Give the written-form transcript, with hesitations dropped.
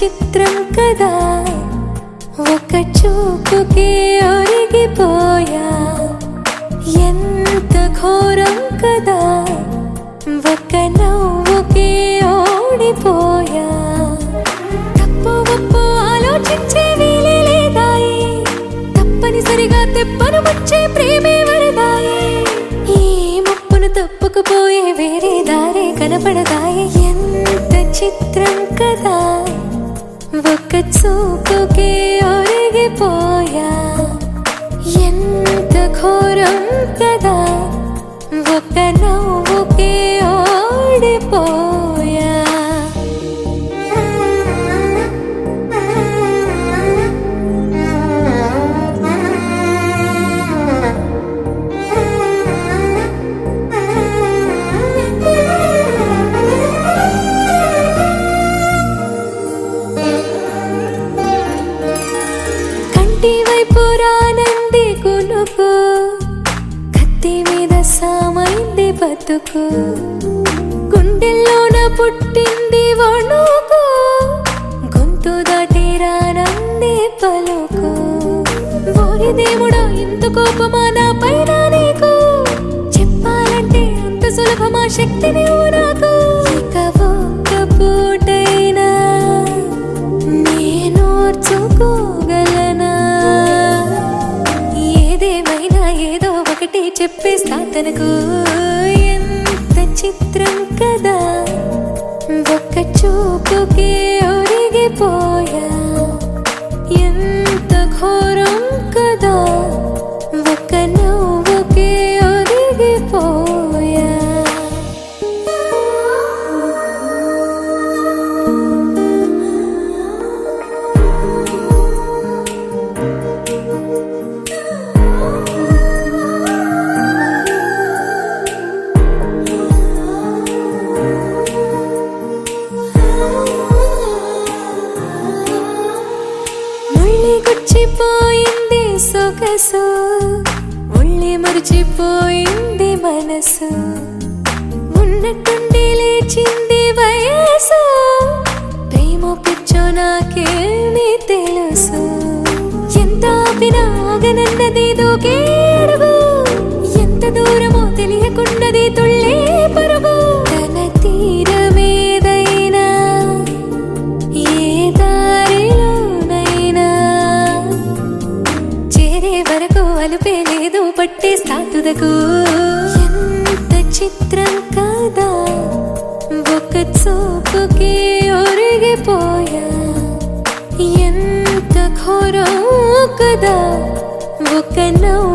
చిత్రం కదా, ఒక చూపుకే ఒరిగిపోయా. ఎంత ఘోరం కదా, ఒక నవ్వుకే ఓడిపోయా. తప్పు ఒప్పు ఆలోచించే వీలే లేదాయే, తప్పనిసరిగా తెప్పను వచ్చే ప్రేమే వరదాయే. ఈ ముప్పును తప్పుకుపోయే వేరే దారే కనపడదాయే. ఎంత చిత్రం కదా, ఒక చూపుకే ఒరిగిపోయా. ఎంత ఘోరం కదా, ఒక నవ్వుకే ఓడిపోయా. కంటి వైపు రానంది కునుకు, కత్తి మీద సామైంది బతుకు. గుండెల్లోన పుట్టింది వణుకు, గొంతు దాటి రానంది పలుకు. ఓరి దేవుడా ఇంత కోపమా నా పైన నీకు, చెప్పాలంటే అంత సులభమా శక్తి నీవు నాకు. ఇక ఒక్క పూటైనా నేనోర్చుకోగలనా, ఏదేమైనా ఏదో ఒకటి చెప్పేస్తా తనకు. ఎంత చిత్రం కదా, ఒక్క చూపుకే ఒరిగిపోయా. ఎంత ఘోరం కదా, ఒక నవ్వుకే ఒరిగిపోయా. గుచ్చిపోయింది సొగసు, ఒళ్ళి మరిచిపోయింది మనసు. ఉన్నట్టుండి లేచింది వయసు, ప్రేమ పిచ్చో నాకేమీ తెలుసు. ఎంత ఆపినా ఆగనన్నది దూకేడుగు, ఎంత దూరమో తెలియకున్నది తుళ్ళే పరుగు. తన తీరమేదైనా ఏ దారిలోనైనా చేరే వరకు అలుపే లేదు పట్టేస్తా తుదకు. ఎంత చిత్రం కదా, ఒక చూపుకే ఒరిగిపోయా. ఎంత ఘోరం కదా, ఒక నవ్వు